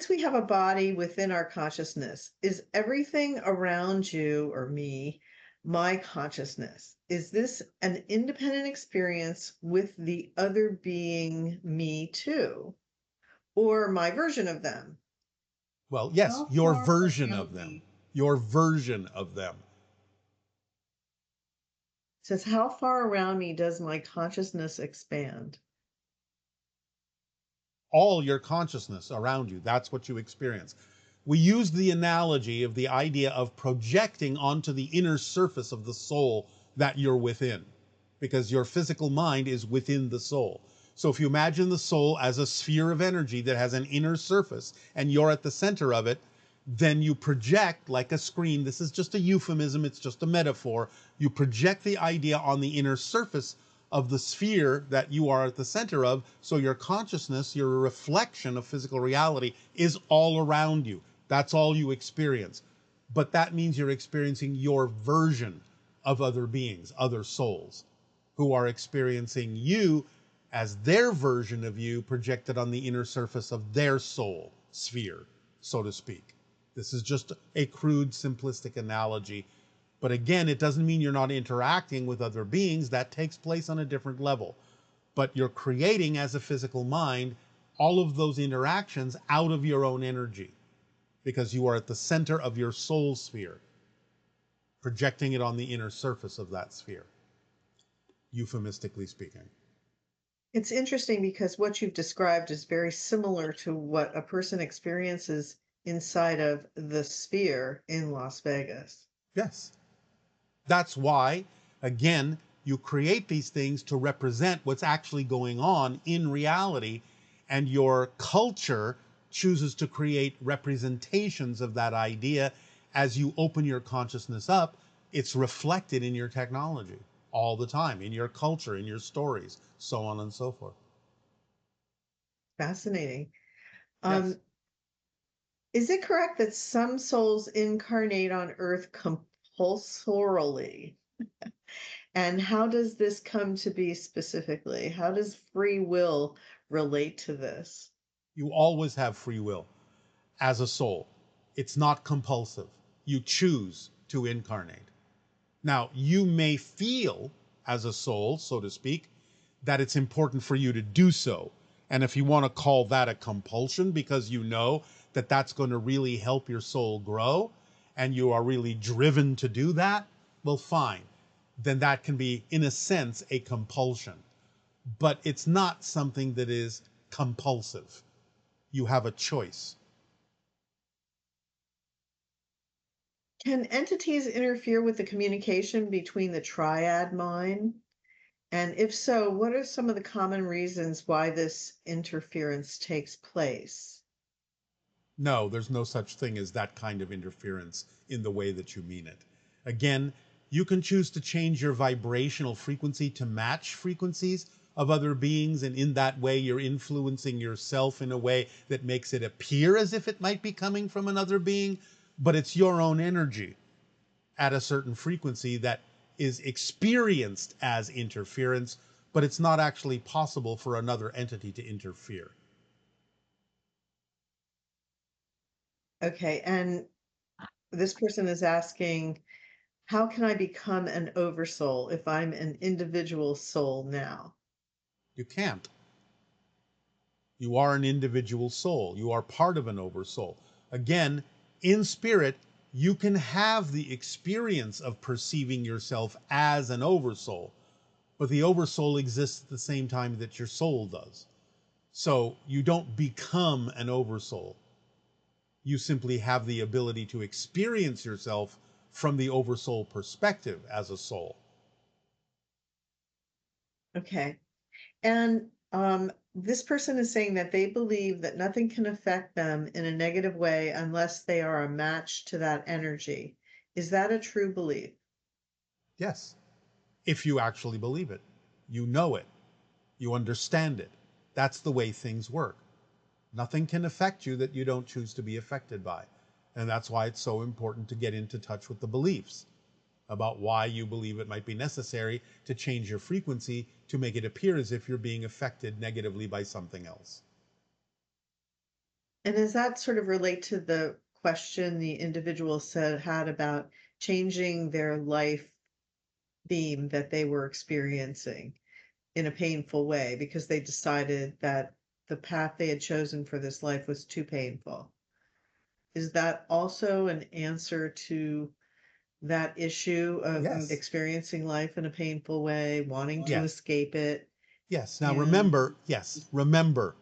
since we have a body within our consciousness, is everything around you or me my consciousness? Is this an independent experience with the other being me too, or my version of them? Well, yes, How your far version of around them. me? Your version of them. Says, how far around me does my consciousness expand? All your consciousness around you. That's what you experience. We use the analogy of the idea of projecting onto the inner surface of the soul that you're within, because your physical mind is within the soul. So if you imagine the soul as a sphere of energy that has an inner surface and you're at the center of it, then you project like a screen. This is just a euphemism, it's just a metaphor. You project the idea on the inner surface of the sphere that you are at the center of. So your consciousness, your reflection of physical reality, is all around you. That's all you experience. But that means you're experiencing your version of other beings, other souls, who are experiencing you as their version of you projected on the inner surface of their soul sphere, so to speak. This is just a crude, simplistic analogy. But again, it doesn't mean you're not interacting with other beings. That takes place on a different level. But you're creating, as a physical mind, all of those interactions out of your own energy, because you are at the center of your soul sphere, projecting it on the inner surface of that sphere, euphemistically speaking. It's interesting because what you've described is very similar to what a person experiences inside of the sphere in Las Vegas. Yes. That's why, again, you create these things to represent what's actually going on in reality, and your culture chooses to create representations of that idea. As you open your consciousness up, it's reflected in your technology all the time, in your culture, in your stories, so on and so forth. Fascinating. Yes. Um, is it correct that some souls incarnate on Earth compulsorily? And how does this come to be specifically? How does free will relate to this? You always have free will as a soul. It's not compulsive. You choose to incarnate. Now, you may feel as a soul, so to speak, that it's important for you to do so. And if you want to call that a compulsion because you know that that's going to really help your soul grow and you are really driven to do that, well, fine. Then that can be, in a sense, a compulsion. But it's not something that is compulsive. You have a choice. Can entities interfere with the communication between the triad mind? And if so, what are some of the common reasons why this interference takes place? No, there's no such thing as that kind of interference in the way that you mean it. Again, you can choose to change your vibrational frequency to match frequencies of other beings, and in that way, you're influencing yourself in a way that makes it appear as if it might be coming from another being, but it's your own energy at a certain frequency that is experienced as interference, but it's not actually possible for another entity to interfere. Okay, and this person is asking, how can I become an oversoul if I'm an individual soul now? You can't. You are an individual soul. You are part of an oversoul. Again, in spirit, you can have the experience of perceiving yourself as an oversoul, but the oversoul exists at the same time that your soul does. So you don't become an oversoul. You simply have the ability to experience yourself from the oversoul perspective as a soul. Okay. And this person is saying that they believe that nothing can affect them in a negative way unless they are a match to that energy. Is that a true belief? Yes, if you actually believe it. You know it. You understand it. That's the way things work. Nothing can affect you that you don't choose to be affected by. And that's why it's so important to get into touch with the beliefs about why you believe it might be necessary to change your frequency to make it appear as if you're being affected negatively by something else. And does that sort of relate to the question the individual said had about changing their life theme that they were experiencing in a painful way because they decided that the path they had chosen for this life was too painful? Is that also an answer to that issue of Yes. experiencing life in a painful way, wanting to Yes. escape it? Yes. Now And remember, yes, remember,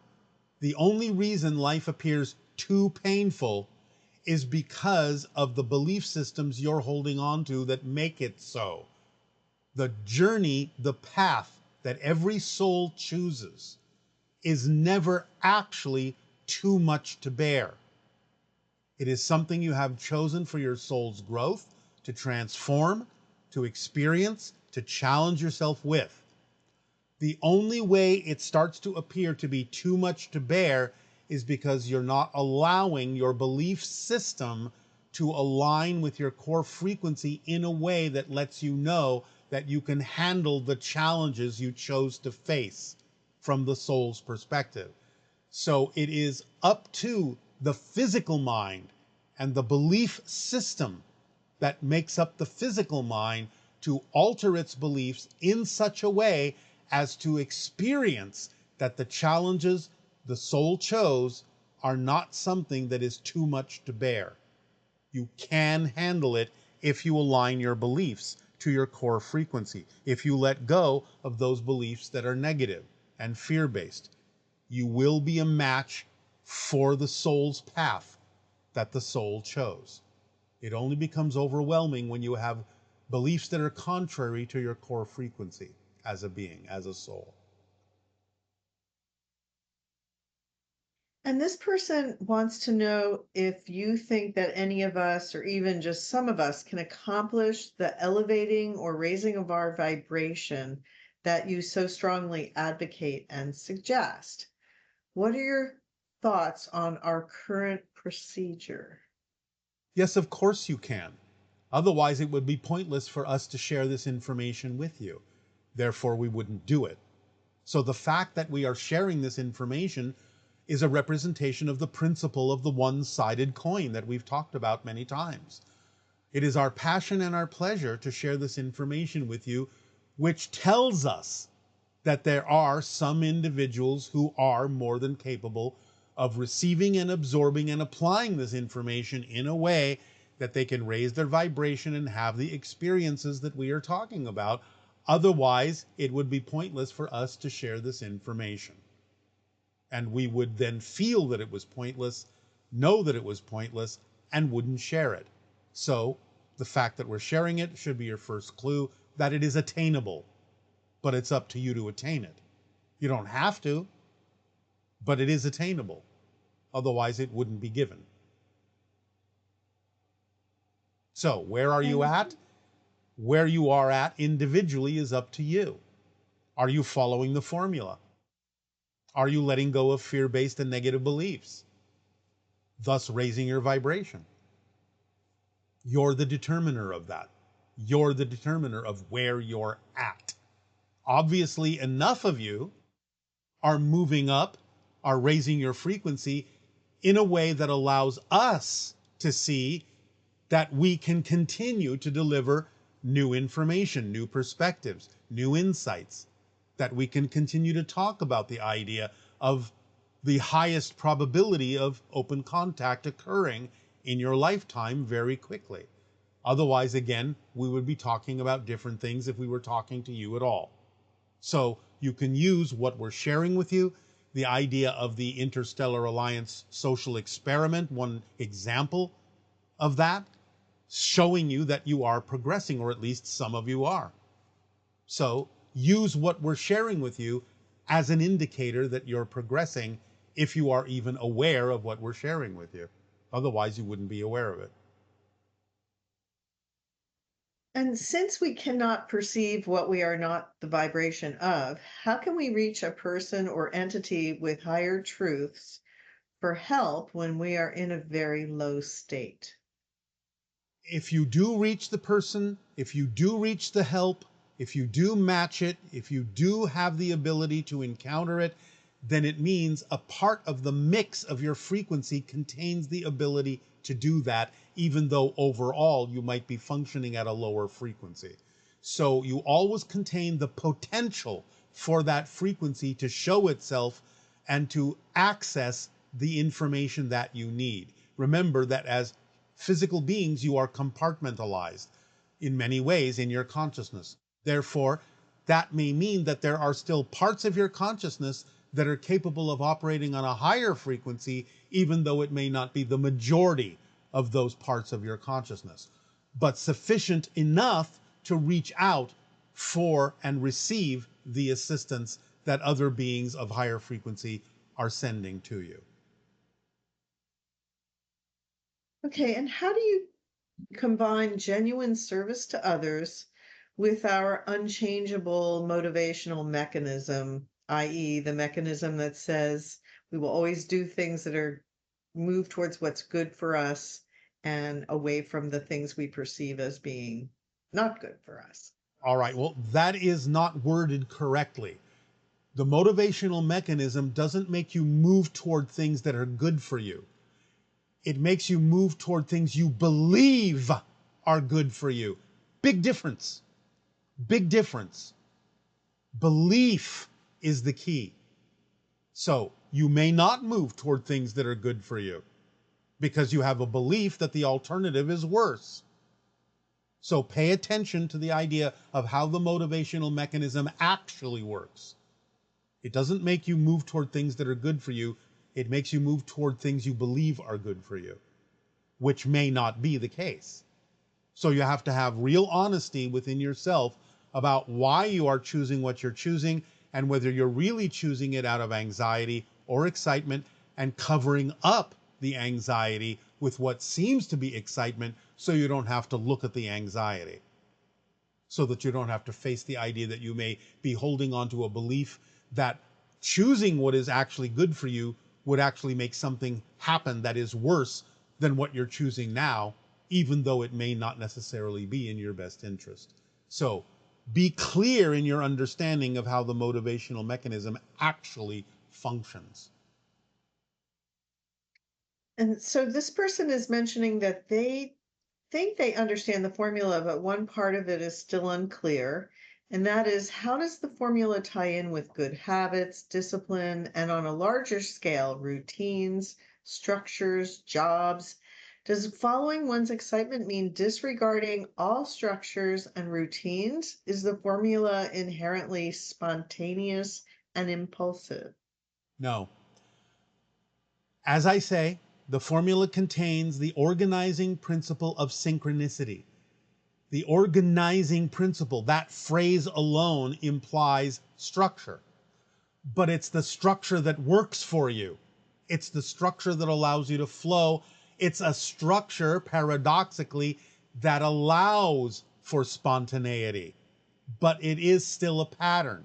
the only reason life appears too painful is because of the belief systems you're holding on to that make it so. The journey, the path that every soul chooses is never actually too much to bear. It is something you have chosen for your soul's growth, to transform, to experience, to challenge yourself with. The only way it starts to appear to be too much to bear is because you're not allowing your belief system to align with your core frequency in a way that lets you know that you can handle the challenges you chose to face from the soul's perspective. So it is up to the physical mind and the belief system that makes up the physical mind to alter its beliefs in such a way as to experience that the challenges the soul chose are not something that is too much to bear. You can handle it if you align your beliefs to your core frequency, if you let go of those beliefs that are negative and fear-based. You will be a match for the soul's path that the soul chose. It only becomes overwhelming when you have beliefs that are contrary to your core frequency as a being, as a soul. this person wants to know if you think that any of us, or even just some of us, can accomplish the elevating or raising of our vibration that you so strongly advocate and suggest. What are your thoughts on our current procedure? Yes, of course you can. Otherwise, it would be pointless for us to share this information with you. Therefore, we wouldn't do it. So the fact that we are sharing this information is a representation of the principle of the one-sided coin that we've talked about many times. It is our passion and our pleasure to share this information with you, which tells us that there are some individuals who are more than capable of receiving and absorbing and applying this information in a way that they can raise their vibration and have the experiences that we are talking about. Otherwise, it would be pointless for us to share this information. And we would then feel that it was pointless, know that it was pointless, and wouldn't share it. So the fact that we're sharing it should be your first clue that it is attainable, but it's up to you to attain it. You don't have to, but it is attainable. Otherwise, it wouldn't be given. So where are you And at? Where you are at individually is up to you. Are you following the formula? Are you letting go of fear-based and negative beliefs, thus raising your vibration? You're the determiner of that. You're the determiner of where you're at. Obviously, enough of you are moving up, are raising your frequency in a way that allows us to see that we can continue to deliver new information, new perspectives, new insights, that we can continue to talk about the idea of the highest probability of open contact occurring in your lifetime very quickly. Otherwise, again, we would be talking about different things if we were talking to you at all. So you can use what we're sharing with you, the idea of the Interstellar Alliance social experiment, one example of that, showing you that you are progressing, or at least some of you are. So use what we're sharing with you as an indicator that you're progressing, if you are even aware of what we're sharing with you. Otherwise, you wouldn't be aware of it. since we cannot perceive what we are not the vibration of, how can we reach a person or entity with higher truths for help when we are in a very low state? If you do reach the person, if you do reach the help, if you do match it, if you do have the ability to encounter it, then it means a part of the mix of your frequency contains the ability to do that, even though overall you might be functioning at a lower frequency. So you always contain the potential for that frequency to show itself and to access the information that you need. Remember that as physical beings, you are compartmentalized in many ways in your consciousness. Therefore, that may mean that there are still parts of your consciousness that are capable of operating on a higher frequency, even though it may not be the majority of those parts of your consciousness, but sufficient enough to reach out for and receive the assistance that other beings of higher frequency are sending to you. Okay, and how do you combine genuine service to others with our unchangeable motivational mechanism, i.e., the mechanism that says we will always do things that are move towards what's good for us and away from the things we perceive as being not good for us? All right, well, that is not worded correctly. The motivational mechanism doesn't make you move toward things that are good for you. It makes you move toward things you believe are good for you. Big difference. Big difference. Belief is the key. So you may not move toward things that are good for you because you have a belief that the alternative is worse. So pay attention to the idea of how the motivational mechanism actually works. It doesn't make you move toward things that are good for you. It makes you move toward things you believe are good for you, which may not be the case. So you have to have real honesty within yourself about why you are choosing what you're choosing and whether you're really choosing it out of anxiety or excitement and covering up the anxiety with what seems to be excitement so you don't have to look at the anxiety, so that you don't have to face the idea that you may be holding on to a belief that choosing what is actually good for you would actually make something happen that is worse than what you're choosing now, even though it may not necessarily be in your best interest. So be clear in your understanding of how the motivational mechanism actually functions. And so this person is mentioning that they think they understand the formula, but one part of it is still unclear. And that is, how does the formula tie in with good habits, discipline, and on a larger scale, routines, structures, jobs? Does following one's excitement mean disregarding all structures and routines? Is the formula inherently spontaneous and impulsive? No. As I say, the formula contains the organizing principle of synchronicity. The organizing principle, that phrase alone implies structure, but it's the structure that works for you. It's the structure that allows you to flow. It's a structure, paradoxically, that allows for spontaneity, but it is still a pattern.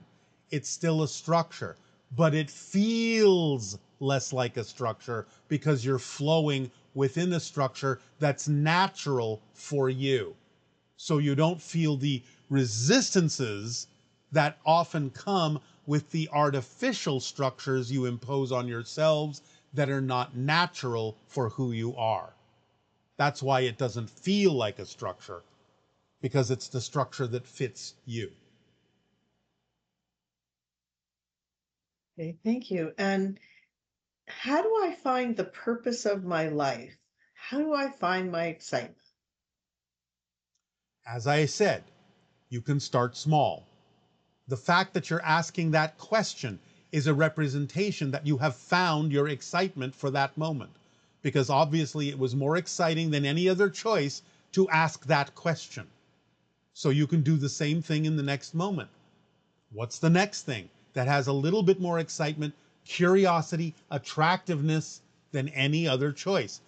It's still a structure, but it feels less like a structure because you're flowing within a structure that's natural for you. So you don't feel the resistances that often come with the artificial structures you impose on yourselves that are not natural for who you are. That's why it doesn't feel like a structure, because it's the structure that fits you. Okay, thank you. And how do I find the purpose of my life? How do I find my excitement? As I said, you can start small. The fact that you're asking that question is a representation that you have found your excitement for that moment, because obviously it was more exciting than any other choice to ask that question. So you can do the same thing in the next moment. What's the next thing that has a little bit more excitement, curiosity, attractiveness than any other choice?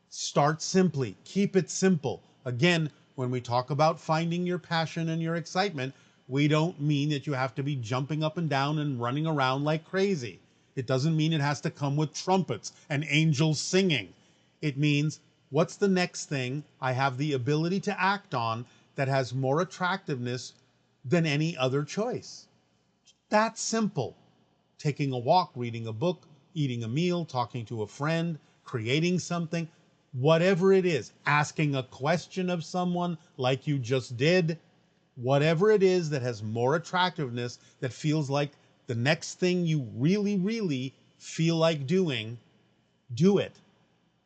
Start simply. Keep it simple. Again, when we talk about finding your passion and your excitement, we don't mean that you have to be jumping up and down and running around like crazy. It doesn't mean it has to come with trumpets and angels singing. It means, what's the next thing I have the ability to act on that has more attractiveness than any other choice? That's simple. taking a walk, reading a book, eating a meal, talking to a friend, creating something, whatever it is, asking a question of someone like you just did, whatever it is that has more attractiveness, that feels like the next thing you really, really feel like doing, do it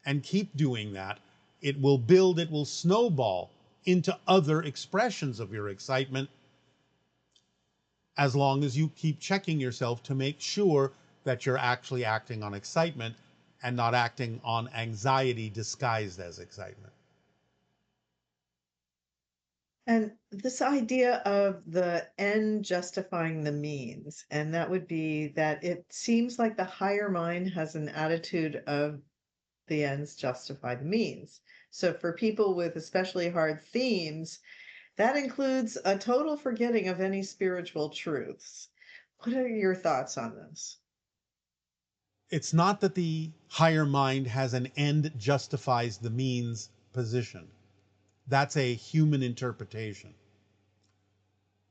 and keep doing that. It will build, it will snowball into other expressions of your excitement, as long as you keep checking yourself to make sure that you're actually acting on excitement and not acting on anxiety disguised as excitement. And this idea of the end justifying the means, and that would be that it seems like the higher mind has an attitude of the ends justify the means. So for people with especially hard themes, that includes a total forgetting of any spiritual truths. What are your thoughts on this? It's not that the higher mind has an end justifies the means position. That's a human interpretation.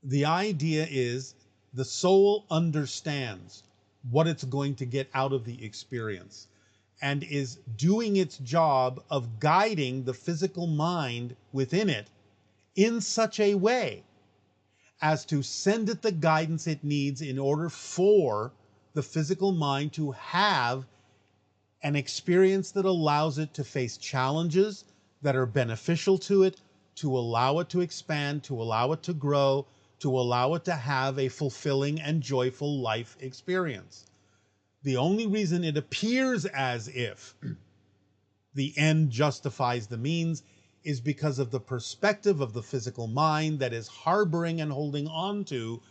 The idea is the soul understands what it's going to get out of the experience and is doing its job of guiding the physical mind within it in such a way as to send it the guidance it needs in order for the physical mind to have an experience that allows it to face challenges that are beneficial to it, to allow it to expand, to allow it to grow, to allow it to have a fulfilling and joyful life experience. The only reason it appears as if the end justifies the means is because of the perspective of the physical mind that is harboring and holding on to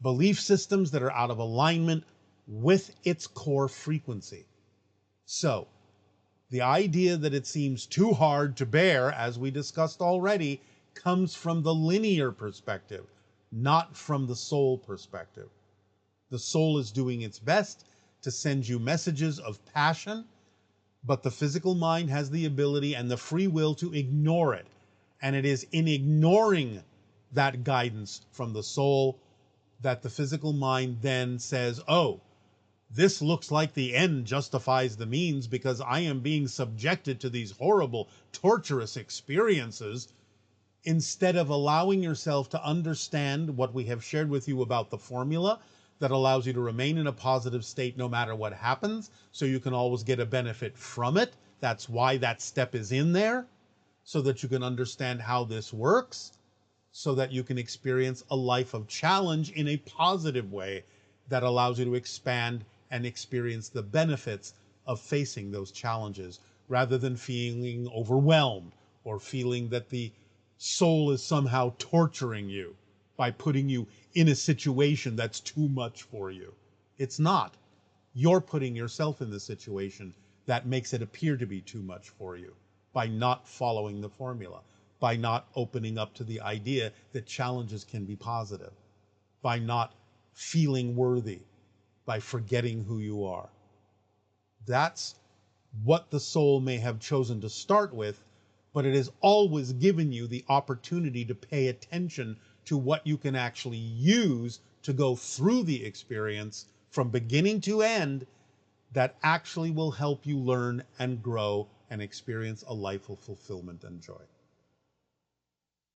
belief systems that are out of alignment with its core frequency. So, the idea that it seems too hard to bear, as we discussed already, comes from the linear perspective, not from the soul perspective. The soul is doing its best to send you messages of passion, but the physical mind has the ability and the free will to ignore it. And it is in ignoring that guidance from the soul that the physical mind then says, oh, this looks like the end justifies the means because I am being subjected to these horrible, torturous experiences, instead of allowing yourself to understand what we have shared with you about the formula that allows you to remain in a positive state no matter what happens, so you can always get a benefit from it. That's why that step is in there, so that you can understand how this works, so that you can experience a life of challenge in a positive way that allows you to expand and experience the benefits of facing those challenges, rather than feeling overwhelmed or feeling that the soul is somehow torturing you by putting you in a situation that's too much for you. It's not. You're putting yourself in the situation that makes it appear to be too much for you by not following the formula, by not opening up to the idea that challenges can be positive, by not feeling worthy, by forgetting who you are. That's what the soul may have chosen to start with, but it has always given you the opportunity to pay attention to what you can actually use to go through the experience from beginning to end, that actually will help you learn and grow and experience a life of fulfillment and joy.